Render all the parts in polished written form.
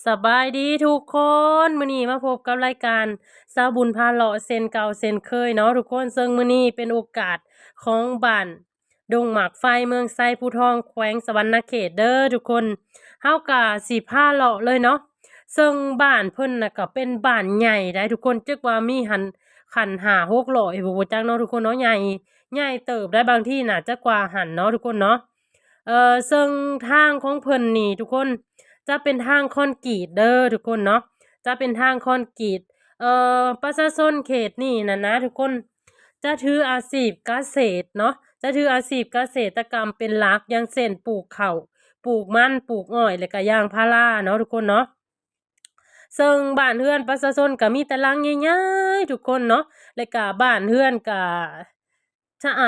สบายดีทุกคนมื้อนี้มาพบกับรายการสาวบุญพาเลาะเซนเก่าเซนเคยเนาะทุกคนซึ่งมื้อนี้เป็นโอกาสของบ้านดงหมากไฟเมืองไซภูทองแขวงสะหวรรณเขตเด้อทุกคนเฮาก็สิพาเลาะเลยเนาะซึ่งบ้านเพิ่นน่ะก็เป็นบ้านใหญ่ได้ทุกคนจึกว่ามีคัน5-600บ่จักเนาะทุกคนเนาะใหญ่เติบได้บางที่น่าจะกว่าหั้นเนาะทุกคนเนาะซึ่งทางของเพิ่นนี่ทุกคน จะเป็นทางคอนกรีตเด้อทุกคนเนาะจะเป็นทางคอนกรีตประชาชนเขตนี่นะทุกคนจะถืออาชีพเกษตรเนาะจะถืออาชีพเกษตรกรรมเป็นหลักอย่างเช่นปลูกข้าวปลูกมันปลูกอ้อยแล้วก็ยางพาราเนาะทุกคนเนาะซึ่งบ้านเรือนประชาชนก็มีแต่หลังใหญ่ๆทุกคนเนาะแล้วก็บ้านเรือนก็สะอ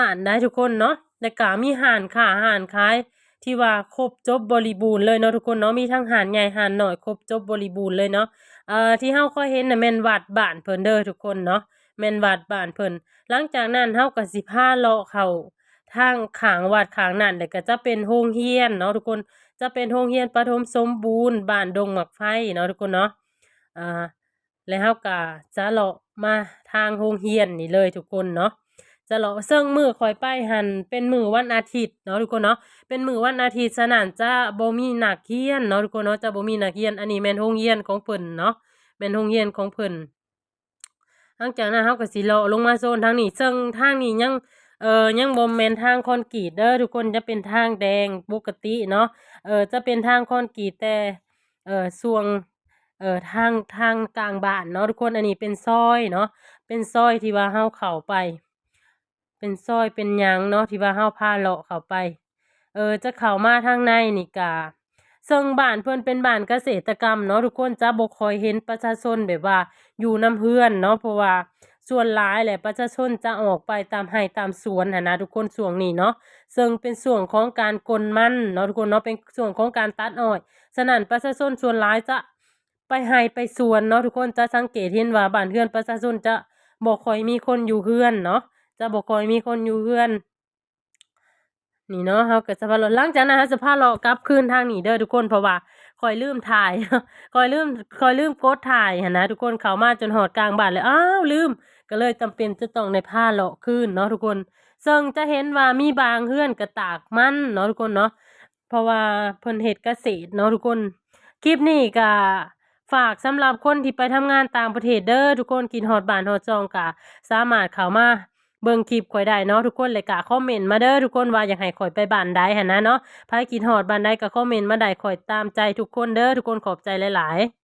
าดได้ทุกคนเนาะแล้วก็มีร้านค้าร้านขาย ที่ว่าครบจบบริบูรณ์เลยเนาะทุกคนเนาะมีทั้งหาดใหญ่หาดน้อยครบจบบริบูรณ์เลยเนาะที่เฮาค่อยเห็นน่ะแม่นวัดบ้านเพิ่นเด้อทุกคนเนาะแม่นวัดบ้านเพิ่นหลังจากนั้นเฮาก็สิพาเลาะเข้าทางข้างวัดข้างนั้นแล้วก็จะเป็นโรงเรียนเนาะทุกคนจะเป็นโรงเรียนประถมสมบูรณ์บ้านดงหมักไฟเนาะทุกคนเนาะอ่าแล้วเฮาก็จะเลาะมาทางโรงเรียนนี่เลยทุกคนเนาะจะเลาะซึ่งมื้อข้อยไปหั้นเป็นมื้อวันอาทิตย์เนาะทุกคนเนาะ เป็นมื้อวันอาทิตย์ฉะนั้นจะบ่มีนักเรียนเนาะทุกคนเนาะจะบ่มีนักเรียนอันนี้แม่นโรงเรียนของเพิ่นเนาะแม่นโรงเรียนของเพิ่นหลังจากนั้นเราก็สิเลาะลงมาโซนทางนี้ซึ่งทางนี้ยังบ่แม่นทางคอนกรีตเด้อทุกคนจะเป็นทางแดงปกติเนาะจะเป็นทางคอนกรีตแต่ช่วงทางกลางบ้านเนาะทุกคนอันนี้เป็นซอยเนาะเป็นซอยที่ว่าเฮาเข้าไปเป็นซอยเป็นหยังเนาะที่ว่าเฮาพาเลาะเข้าไป จะเข้ามาทางในนี่กะซึ่งบ้านเพิ่นเป็นบ้านเกษตรกรรมเนาะทุกคนจะบ่ค่อยเห็นประชาชนแบบว่าอยู่นำเรือนเนาะเพราะว่าส่วนหลายแหละประชาชนจะออกไปตามไร่ตามสวนหั้นนะทุกคนช่วงนี้เนาะซึ่งเป็นช่วงของการกลมันเนาะทุกคนเนาะเป็นช่วงของการตัดอ้อยฉะนั้นประชาชนส่วนหลายจะไปไร่ไปสวนเนาะทุกคนจะสังเกตเห็นว่าบ้านเรือนประชาชนจะบ่ค่อยมีคนอยู่เรือนเนาะจะบ่ค่อยมีคนอยู่เรือน นี่เนาะเราก็จะพาเลาะหลังจากนั้นเราจะพาเลาะกลับคืนทางนี้เด้อทุกคนเพราะว่าข้อยลืมถ่ายข้อยลืมกดถ่ายหั้นนะทุกคนเข้ามาจนฮอดกลางบ้านเลยอ้าวลืมก็เลยจำเป็นจะต้องได้พาเลาะคืนเนาะทุกคนซึ่งจะเห็นว่ามีบางเรือนก็ตากมันเนาะทุกคนเนาะเพราะว่าเพิ่นเฮ็ดเกษตรเนาะทุกคนคลิปนี้ก็ฝากสำหรับคนที่ไปทำงานต่างประเทศเด้อทุกคนคิดฮอดบ้านฮอดช่องก็สามารถเข้ามา เบิ่งคลิปข้อยได้เนาะทุกคนเลยก็คอมเมนต์มาเด้อทุกคนว่าอยากให้ข้อยไปบ้านใดหั้นนะเนาะไผคิดฮอดบ้านใดก็คอมเมนต์มาได้ข้อยตามใจทุกคนเด้อทุกคนขอบใจหลายๆ